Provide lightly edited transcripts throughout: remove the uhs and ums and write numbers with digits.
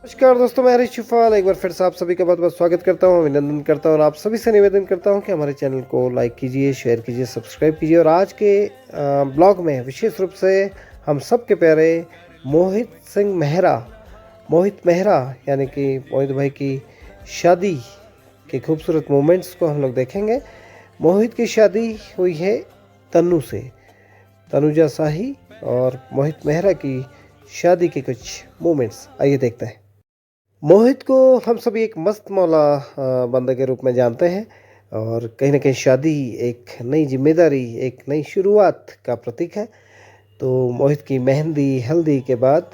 नमस्कार दोस्तों, मैं हरीश शिफाल एक बार फिर से आप सभी का बहुत बहुत स्वागत करता हूं, अभिनंदन करता हूं और आप सभी से निवेदन करता हूं कि हमारे चैनल को लाइक कीजिए, शेयर कीजिए, सब्सक्राइब कीजिए। और आज के ब्लॉग में विशेष रूप से हम सब के प्यारे मोहित मेहरा यानी कि मोहित भाई की शादी के खूबसूरत मोमेंट्स को हम लोग देखेंगे। मोहित की शादी हुई है तन्नू से, तनुजा शाही और मोहित मेहरा की शादी के कुछ मोमेंट्स आइए देखते हैं। मोहित को हम सभी एक मस्त मौला बंदे के रूप में जानते हैं और कहीं ना कहीं शादी एक नई जिम्मेदारी, एक नई शुरुआत का प्रतीक है। तो मोहित की मेहंदी हल्दी के बाद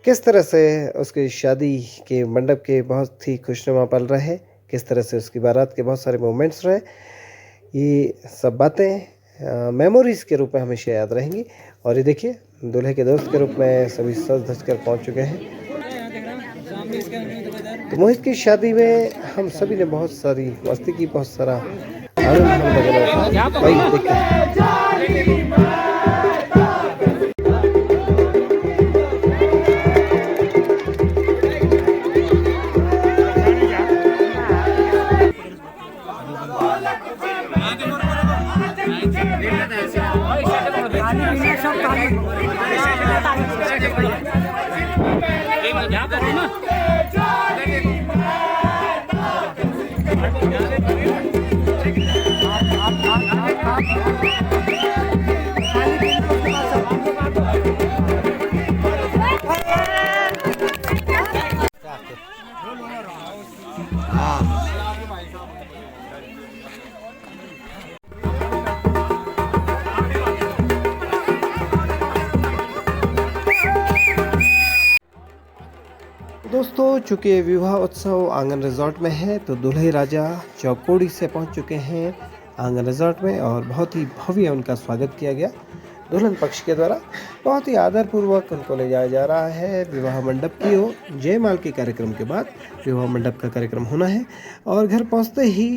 किस तरह से उसकी शादी के मंडप के बहुत ही खुशनुमा पल रहे, किस तरह से उसकी बारात के बहुत सारे मोमेंट्स रहे, ये सब बातें मेमोरीज़ के रूप में हमेशा याद रहेंगी। और ये देखिए, दूल्हे के दोस्त के रूप में सभी सज धज कर पहुँच चुके हैं। तो मोहित की शादी में हम सभी ने बहुत सारी मस्ती की, बहुत सारा आनंद हम लोगों ने उठाया। भाई देखते हैं। दोस्तों, चूँकि विवाह उत्सव आंगन रिजॉर्ट में है तो दूल्हे राजा चौकोड़ी से पहुंच चुके हैं आंगन रिजॉर्ट में और बहुत ही भव्य उनका स्वागत किया गया दुल्हन पक्ष के द्वारा। बहुत ही आदरपूर्वक उनको ले जाया जा रहा है विवाह मंडप की ओर। जयमाल के कार्यक्रम के बाद विवाह मंडप का कार्यक्रम होना है और घर पहुंचते ही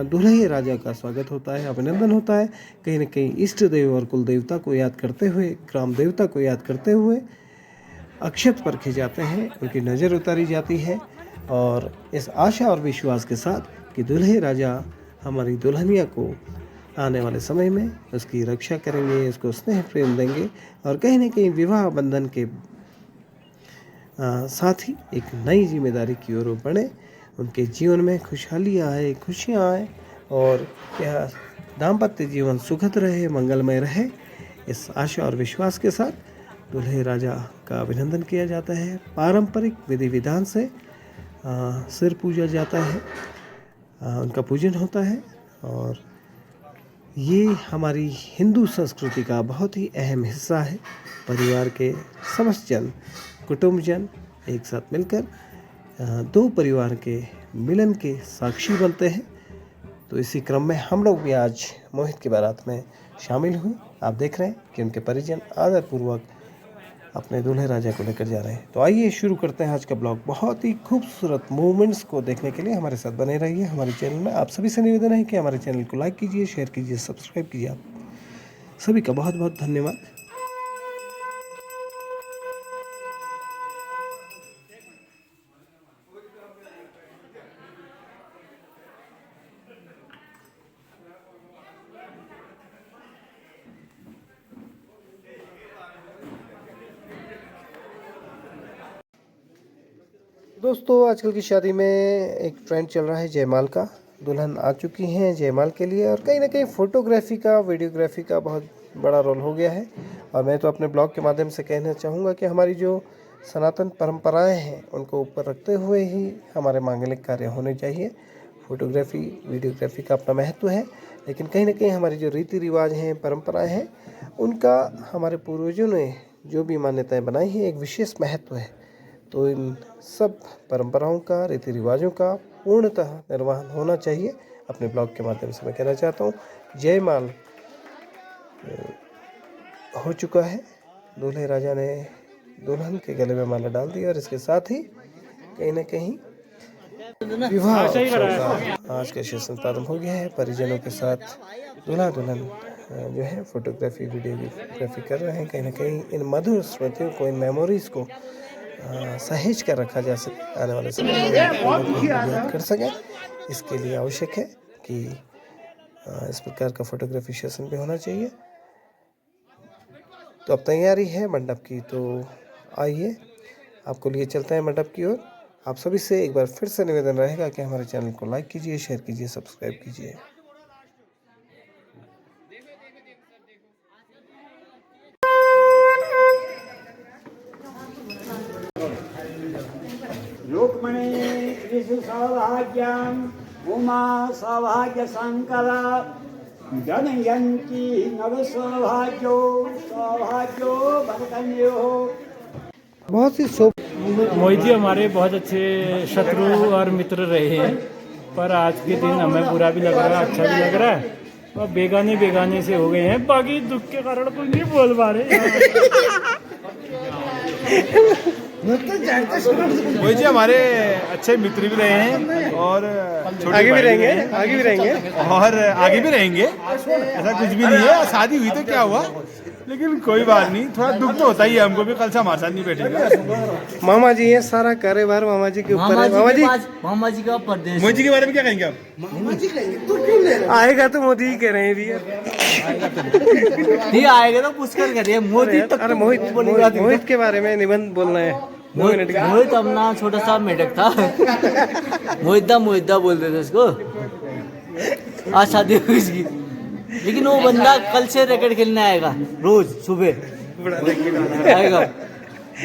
दूल्हे राजा का स्वागत होता है, अभिनंदन होता है। कहीं न कहीं इष्ट देव और कुल देवता को याद करते हुए, ग्राम देवता को याद करते हुए अक्षत परखे जाते हैं, उनकी नज़र उतारी जाती है और इस आशा और विश्वास के साथ कि दूल्हे राजा हमारी दुल्हनिया को आने वाले समय में उसकी रक्षा करेंगे, उसको स्नेह प्रेम देंगे और कहीं न कहीं विवाह बंधन के साथ ही एक नई जिम्मेदारी की ओर बढ़े, उनके जीवन में खुशहाली आए, खुशियाँ आए और यह दाम्पत्य जीवन सुखद रहे, मंगलमय रहे। इस आशा और विश्वास के साथ दूल्हे राजा का अभिनंदन किया जाता है। पारंपरिक विधि विधान से सिर पूजा जाता है, उनका पूजन होता है और ये हमारी हिंदू संस्कृति का बहुत ही अहम हिस्सा है। परिवार के समस्त जन, कुटुंबजन एक साथ मिलकर दो परिवार के मिलन के साक्षी बनते हैं। तो इसी क्रम में हम लोग भी आज मोहित की बारात में शामिल हुए। आप देख रहे हैं कि उनके परिजन आदरपूर्वक अपने दूल्हे राजा को लेकर जा रहे हैं। तो आइए शुरू करते हैं आज का ब्लॉग। बहुत ही खूबसूरत मोमेंट्स को देखने के लिए हमारे साथ बने रहिए हमारे चैनल में। आप सभी से निवेदन है कि हमारे चैनल को लाइक कीजिए, शेयर कीजिए, सब्सक्राइब कीजिए। आप सभी का बहुत बहुत धन्यवाद। दोस्तों, आजकल की शादी में एक ट्रेंड चल रहा है जयमाल का। दुल्हन आ चुकी हैं जयमाल के लिए और कहीं ना कहीं फ़ोटोग्राफी का, वीडियोग्राफी का बहुत बड़ा रोल हो गया है। और मैं तो अपने ब्लॉग के माध्यम से कहना चाहूँगा कि हमारी जो सनातन परंपराएं हैं उनको ऊपर रखते हुए ही हमारे मांगलिक कार्य होने चाहिए। फ़ोटोग्राफी, वीडियोग्राफी का अपना महत्व है, लेकिन कहीं ना कहीं हमारी जो रीति रिवाज हैं, परंपराएँ हैं, उनका हमारे पूर्वजों ने जो भी मान्यताएँ बनाई हैं, एक विशेष महत्व है। तो इन सब परंपराओं का, रीति रिवाजों का पूर्णतः निर्वहन होना चाहिए। अपने ब्लॉग के माध्यम से मैं कहना चाहता हूँ, जयमाल हो चुका है। दूल्हे राजा ने दुल्हन के गले में माला डाल दी और इसके साथ ही कहीं ना कहीं विवाह उत्सव का आज का सेशन प्रारंभ हो गया है। परिजनों के साथ दूल्हा दुल्हन जो है फोटोग्राफी, वीडियोग्राफी कर रहे हैं। कहीं ना कहीं इन मधुर स्मृतियों को, इन मेमोरीज़ को सहेज कर रखा जा सके, आने वाले समय में याद कर सकें। इसके लिए आवश्यक है कि इस प्रकार का फोटोग्राफी सेशन भी होना चाहिए। तो अब तैयारी है मंडप की, तो आइए आपको लिए चलते हैं मंडप की ओर। आप सभी से एक बार फिर से निवेदन रहेगा कि हमारे चैनल को लाइक कीजिए, शेयर कीजिए, सब्सक्राइब कीजिए। रुक्मिणी त्रिषु सौभाग्यम् उमा सौभाग्य शंकरा जनयंती नव सौभाग्यो सौभाग्यो वरकन्यो। बहुत सी शो मोहित जी हमारे बहुत अच्छे शत्रु और मित्र रहे हैं, पर आज के दिन हमें बुरा भी लग रहा है, अच्छा भी लग रहा है, और बेगाने से हो गए हैं। बाकी दुख के कारण कुछ नहीं बोल पा रहे। मोहित जी हमारे अच्छे मित्र भी रहे हैं और आगे भी रहेंगे, आगे भी रहेंगे और आगे भी रहेंगे। ऐसा कुछ भी नहीं है, शादी हुई तो क्या हुआ, लेकिन कोई बात नहीं, थोड़ा दुख तो होता ही है हमको भी। कल से हमारे साथ नहीं बैठेगा। मामा जी, ये सारा कार्यभार मामा जी के ऊपर है। मामा जी का परदेश। मोहित जी के बारे में क्या कहेंगे आप? आएगा तो मोदी ही कह रहे हैं भैया। नहीं आएगा तो पुष्कर करिए मोदी तक। अरे मोहित के बारे में निबंध बोलना है। मोहित अपना छोटा सा मेढक था। मोहिद्दा बोलते थे उसको। आज शादी हुई इसकी, लेकिन वो बंदा कल से रैकेट खेलने आएगा रोज सुबह आएगा।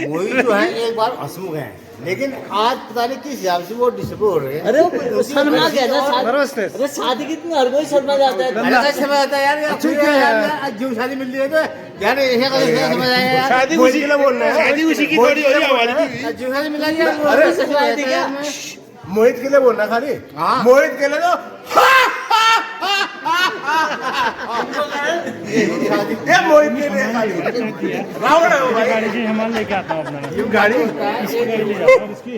मोहित जो है एक बार हंसमुख है, लेकिन आज पता नहीं किस हिसाब से वो डिस्टर्ब हो रहे हैं। अरे वो शर्मा गया ना, अरे शादी कितनी हर कोई शर्मा जाता है। अरे शर्मा जाता है यार, आज जो शादी मिल रही है तो यार ऐसा समझ आया यार। शादी उसी के लिए बोल रहे हैं, शादी उसी की थोड़ी हो रही है हमारी। जो शादी मिला यार, अरे शादी क्या मोहित के लिए बोलना खाली। मोहित के लिए तो मोहित के लिए खाली रावण है वो भाई। गाड़ी की सामान लेके आता हूँ अपना। ये गाड़ी इसकी गाड़ी ले जाता हूँ इसकी।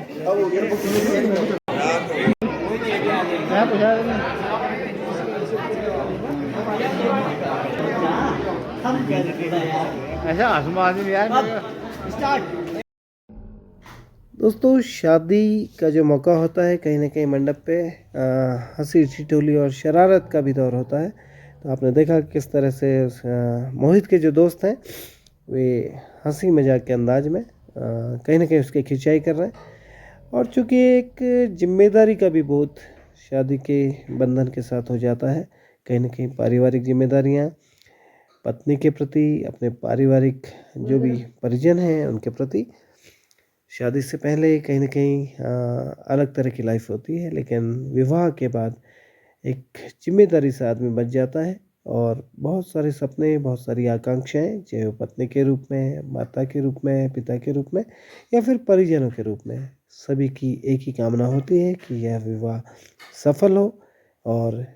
ऐसा आसमान यार। दोस्तों, शादी का जो मौका होता है कहीं ना कहीं मंडप पे हंसी ठिठोली और शरारत का भी दौर होता है। तो आपने देखा किस तरह से मोहित के जो दोस्त हैं वे हंसी मजाक के अंदाज में कहीं ना कहीं उसकी खिंचाई कर रहे हैं। और चूँकि एक जिम्मेदारी का भी बोध शादी के बंधन के साथ हो जाता है, कहीं ना कहीं पारिवारिक जिम्मेदारियाँ पत्नी के प्रति, अपने पारिवारिक जो भी परिजन हैं उनके प्रति शादी से पहले कहीं ना कहीं अलग तरह की लाइफ होती है, लेकिन विवाह के बाद एक जिम्मेदारी से आदमी बच जाता है और बहुत सारे सपने, बहुत सारी आकांक्षाएं, चाहे वो पत्नी के रूप में, माता के रूप में, पिता के रूप में या फिर परिजनों के रूप में, सभी की एक ही कामना होती है कि यह विवाह सफल हो और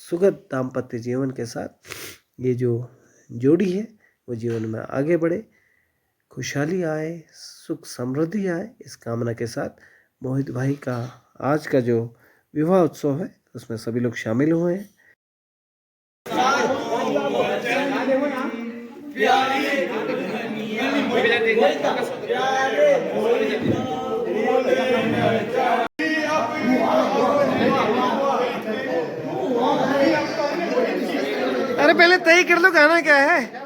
सुखद दाम्पत्य जीवन के साथ ये जो जोड़ी है वो जीवन में आगे बढ़े, खुशहाली आए, सुख समृद्धि आए। इस कामना के साथ मोहित भाई का आज का जो विवाह उत्सव है उसमें सभी लोग शामिल हुए हैं। अरे पहले तय कर लो गाना क्या है।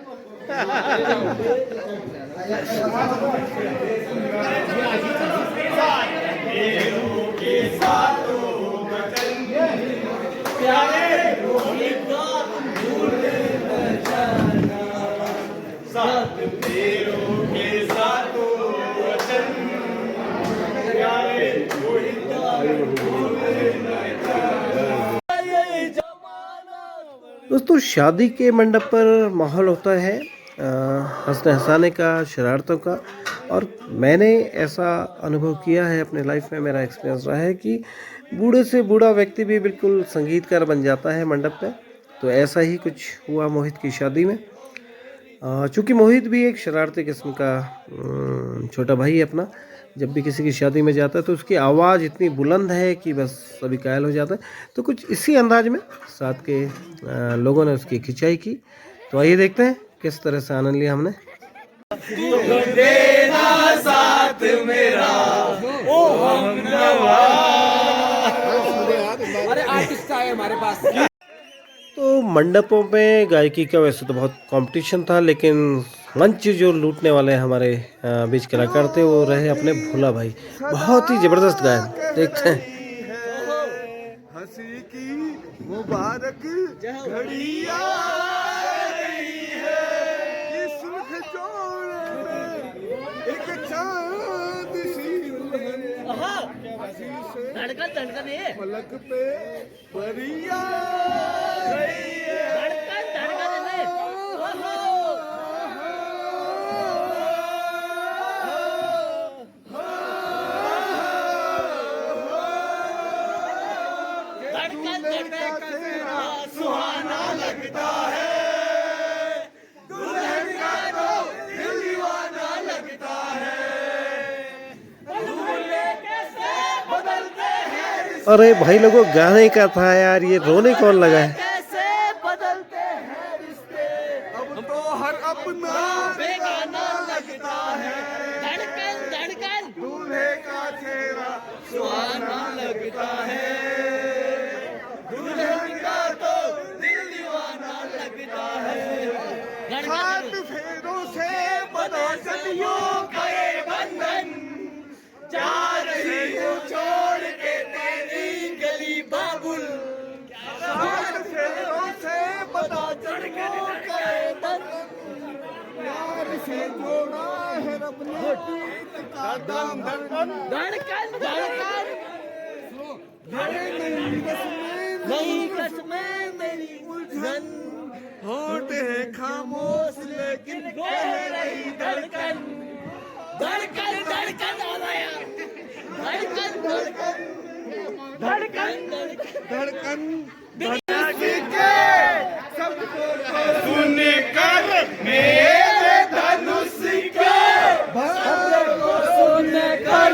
दोस्तों, शादी के मंडप पर माहौल होता है हंसने हंसाने का, शरारतों का। और मैंने ऐसा अनुभव किया है अपने लाइफ में, मेरा एक्सपीरियंस रहा है कि बूढ़े से बूढ़ा व्यक्ति भी बिल्कुल संगीतकार बन जाता है मंडप पे। तो ऐसा ही कुछ हुआ मोहित की शादी में। चूँकि मोहित भी एक शरारती किस्म का छोटा भाई है अपना, जब भी किसी की शादी में जाता है तो उसकी आवाज़ इतनी बुलंद है कि बस सभी कायल हो जाते हैं। तो कुछ इसी अंदाज में साथ के लोगों ने उसकी खिंचाई की। तो आइए देखते हैं किस तरह से आनंद लिया हमने। तो मंडपों में गायकी का वैसे तो बहुत कंपटीशन था, लेकिन मंच जो लूटने वाले हमारे बीच कलाकार थे वो रहे अपने भोला भाई। बहुत ही जबरदस्त गायन, देखते हैं। हंसी की मुबारक घड़ी आ रही है, इस सुर्ख जोड़े में एक चांद सी दुल्हन हंसी से पलक पे परिया रही है। सुहाना लगता है, दुल्हन का तो दिल दीवाना लगता है, दूल्हे कैसे बदलते हैं। अरे भाई लोगों, गाने का था यार, ये रोने कौन लगा है? कैसे बदलते हैं रिश्ते, अब तो हर अपना बेगाना लगता है। धड़कन धड़कन दूल्हे का चेहरा सुहाना लगता है, दुल्हन का तो दिल दीवाना लगता है। सात फेरों से बना सदियों का ये बंधन, जा रही हूँ छोड़ के तेरी गली बाबुल, सात फेरों से बना सदियों का ये यार से जोड़ा है रब ने प्रीत का दाम धड़कन। धड़कन धड़कन नहीं कसमें मेरी उलझन, होते हैं खामोश लेकिन कह रही धड़कन। धड़कन धड़कन आ गया, धड़कन धड़कन धड़कन धड़कन के सबको सुन कर मेरे धनुष के को सुन कर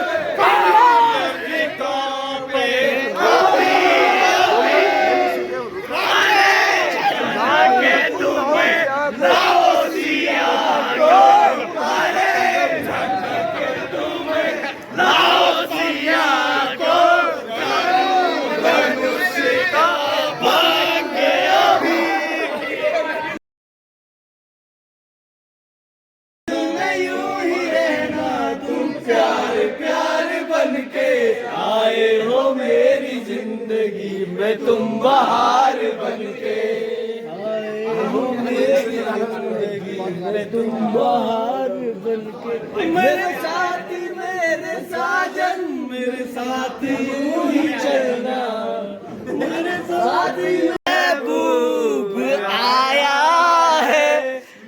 आए हो मेरी जिंदगी में तुम बहार बनके, आए हो मेरी जिंदगी में तुम बहार बनके। मेरे साथी मेरे साजन मेरे साथी यूं ही चलना, मेरे साथी महबूब आया है,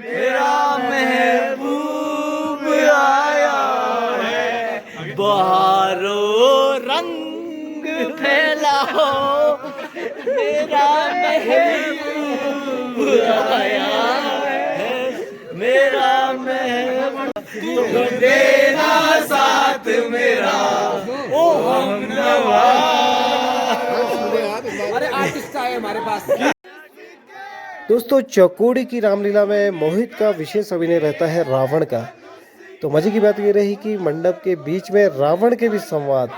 मेरा महबूब आया है। बहारो रंग फैलाओ, मेरा महबूब आया है, मेरा महबूब। तुम देना साथ मेरा ओ हमनवा। अरे आर्टिस्ट आए हमारे पास। दोस्तों, चौकोड़ी की रामलीला में मोहित का विशेष अभिनय रहता है रावण का। तो मजे की बात ये रही कि मंडप के बीच में रावण के भी संवाद,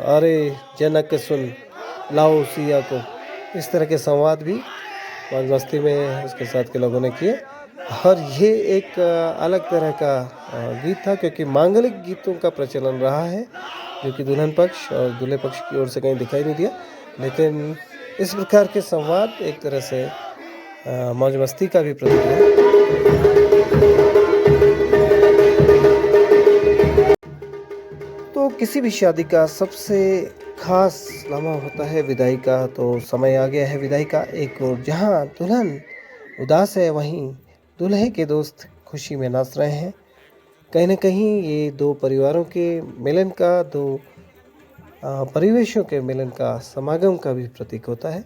अरे जनक सुन लाओ सिया को, इस तरह के संवाद भी मौज मस्ती में उसके साथ के लोगों ने किए। और ये एक अलग तरह का गीत था, क्योंकि मांगलिक गीतों का प्रचलन रहा है, जो कि दुल्हन पक्ष और दूल्हे पक्ष की ओर से कहीं दिखाई नहीं दिया। लेकिन इस प्रकार के संवाद एक तरह से मौज मस्ती का भी प्रतीक है। तो किसी भी शादी का सबसे खास लम्हा होता है विदाई का। तो समय आ गया है विदाई का। एक और जहां दुल्हन उदास है, वहीं दूल्हे के दोस्त खुशी में नाच रहे हैं। कहीं न कहीं ये दो परिवारों के मिलन का, दो परिवेशों के मिलन का, समागम का भी प्रतीक होता है।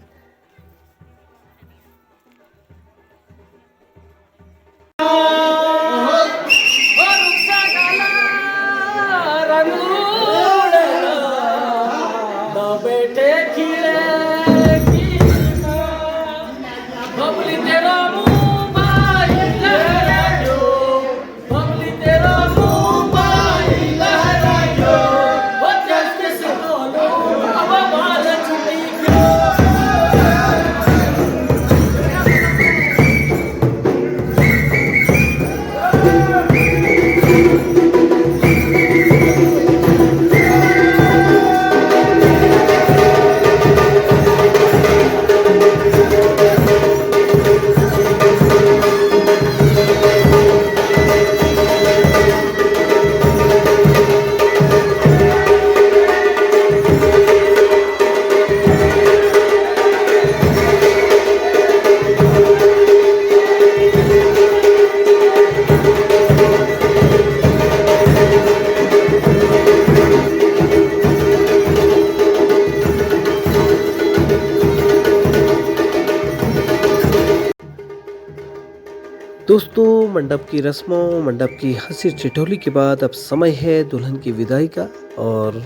दोस्तों, मंडप की रस्मों, मंडप की हंसी ठिठोली के बाद अब समय है दुल्हन की विदाई का। और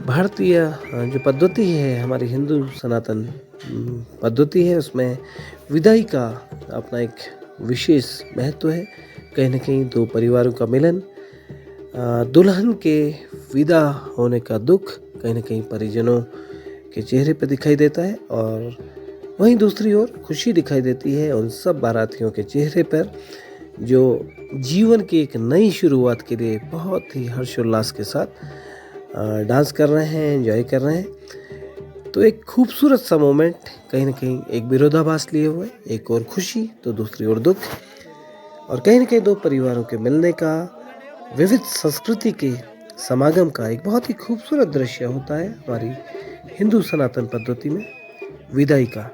भारतीय जो पद्धति है, हमारी हिंदू सनातन पद्धति है, उसमें विदाई का अपना एक विशेष महत्व है। कहीं न कहीं दो परिवारों का मिलन, दुल्हन के विदा होने का दुख कहीं न कहीं परिजनों के चेहरे पर दिखाई देता है, और वहीं दूसरी ओर खुशी दिखाई देती है उन सब बारातियों के चेहरे पर जो जीवन की एक नई शुरुआत के लिए बहुत ही हर्षोल्लास के साथ डांस कर रहे हैं, एंजॉय कर रहे हैं। तो एक खूबसूरत सा मोमेंट, कहीं ना कहीं एक विरोधाभास लिए हुए, एक और खुशी तो दूसरी ओर दुख, और कहीं ना कहीं दो परिवारों के मिलने का, विविध संस्कृति के समागम का एक बहुत ही खूबसूरत दृश्य होता है हमारी हिंदू सनातन पद्धति में विदाई का।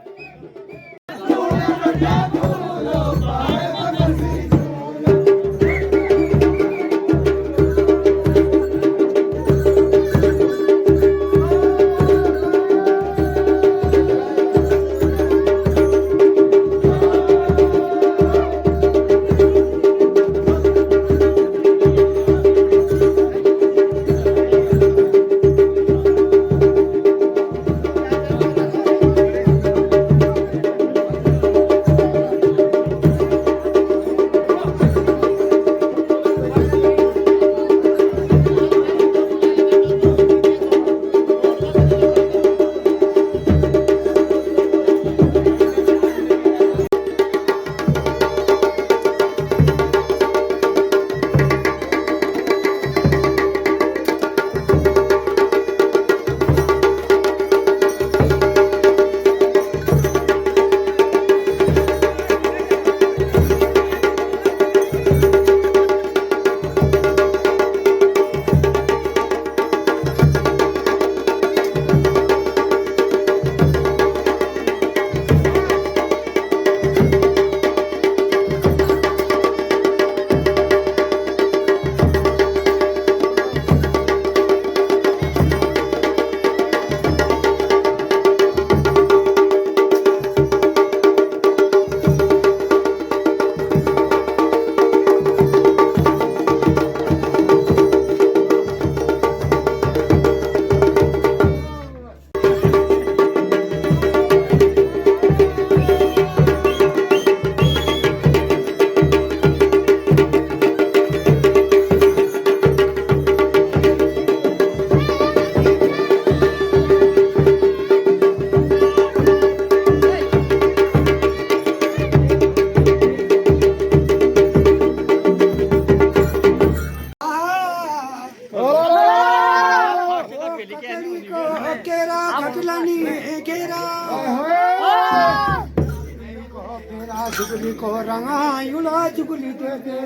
जुगली को रंगायुला जुगली दे दे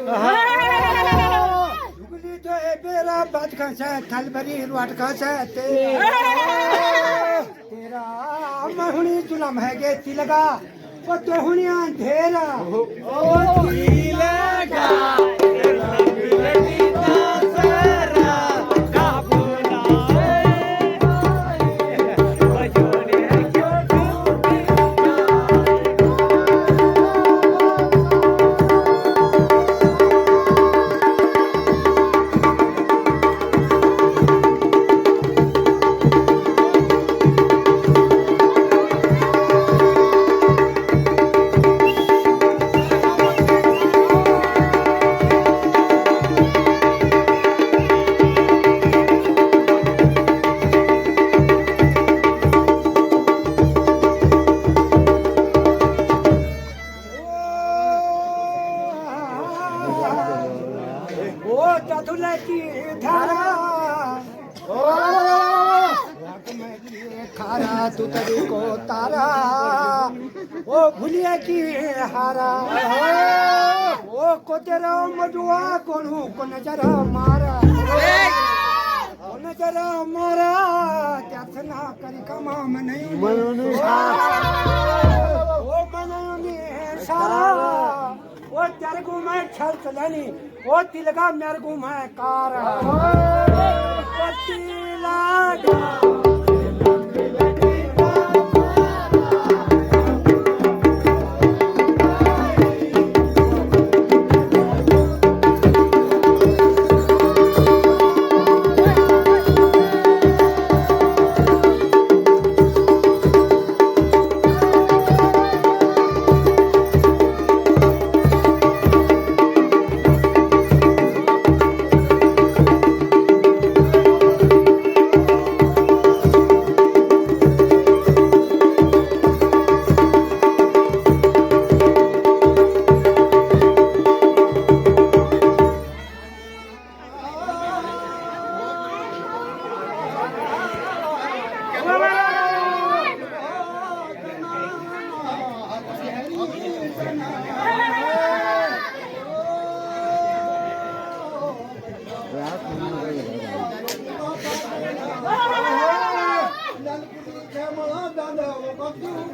जुगली तो ए बेरा बात का से थल भरी रोट का से तेरा महुनी जुलम है गे तिलगा वो तो हुनिया अंधेरा ओ तिलगा खारा तू तरी को तारा ओ भूलिया की हारा ओ को तेरा मजुआ कोनू को नजरा मारा को नजरा मारा त्यासना करी कमा नहीं ओ मनोनी सारा ओ तेरे को मैं छल चलानी ओ तिलगा मेरे को मैं कारा ओ तिलगा दोस्तों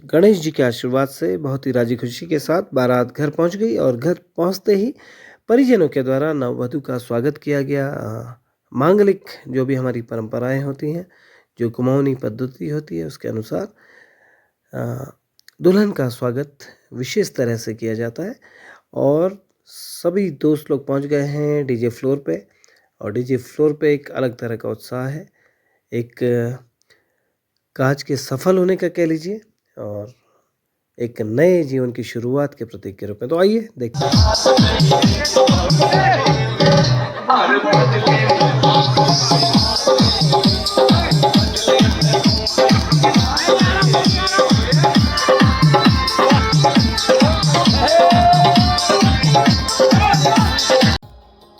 गणेश जी के आशीर्वाद से बहुत ही राजी खुशी के साथ बारात घर पहुंच गई और घर पहुंचते ही परिजनों के द्वारा नववधू का स्वागत किया गया। मांगलिक जो भी हमारी परंपराएं होती हैं, जो कुमाऊनी पद्धति होती है, उसके अनुसार दुल्हन का स्वागत विशेष तरह से किया जाता है। और सभी दोस्त लोग पहुंच गए हैं डीजे फ्लोर पे, और डीजे फ्लोर पे एक अलग तरह का उत्साह है, एक काज के सफल होने का कह लीजिए, और एक नए जीवन की शुरुआत के प्रतीक के रूप में। तो आइए देखते हैं।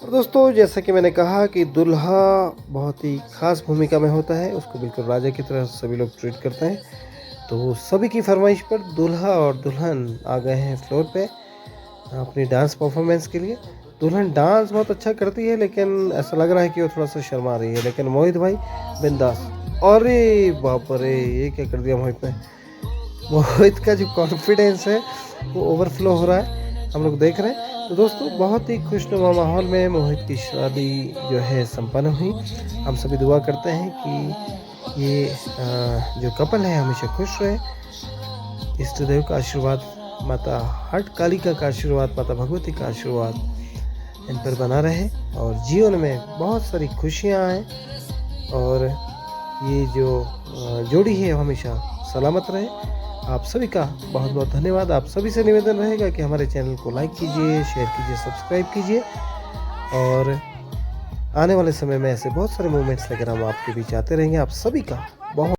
दोस्तों जैसा कि मैंने कहा कि दूल्हा बहुत ही खास भूमिका में होता है, उसको बिल्कुल राजा की तरह सभी लोग ट्रीट करते हैं। तो सभी की फरमाइश पर दूल्हा और दुल्हन आ गए हैं फ्लोर पे अपनी डांस परफॉर्मेंस के लिए। दुल्हन डांस बहुत अच्छा करती है, लेकिन ऐसा लग रहा है कि वो थोड़ा सा शर्मा रही है, लेकिन मोहित भाई बिंदास। अरे बाप रे, ये क्या कर दिया मोहित ने। मोहित का जो कॉन्फिडेंस है वो ओवरफ्लो हो रहा है, हम लोग देख रहे हैं। तो दोस्तों बहुत ही खुशनुमा माहौल में मोहित की शादी जो है संपन्न हुई। हम सभी दुआ करते हैं कि ये जो कपल है हमेशा खुश रहे। इष्ट देव का आशीर्वाद, माता हट कालिका का आशीर्वाद, माता भगवती का आशीर्वाद इन पर बना रहे, और जीवन में बहुत सारी खुशियाँ आएँ, और ये जो जोड़ी है हमेशा सलामत रहे। आप सभी का बहुत बहुत धन्यवाद। आप सभी से निवेदन रहेगा कि हमारे चैनल को लाइक कीजिए, शेयर कीजिए, सब्सक्राइब कीजिए, और आने वाले समय में ऐसे बहुत सारे मूवमेंट्स लेकर हम आपके बीच आते रहेंगे। आप सभी का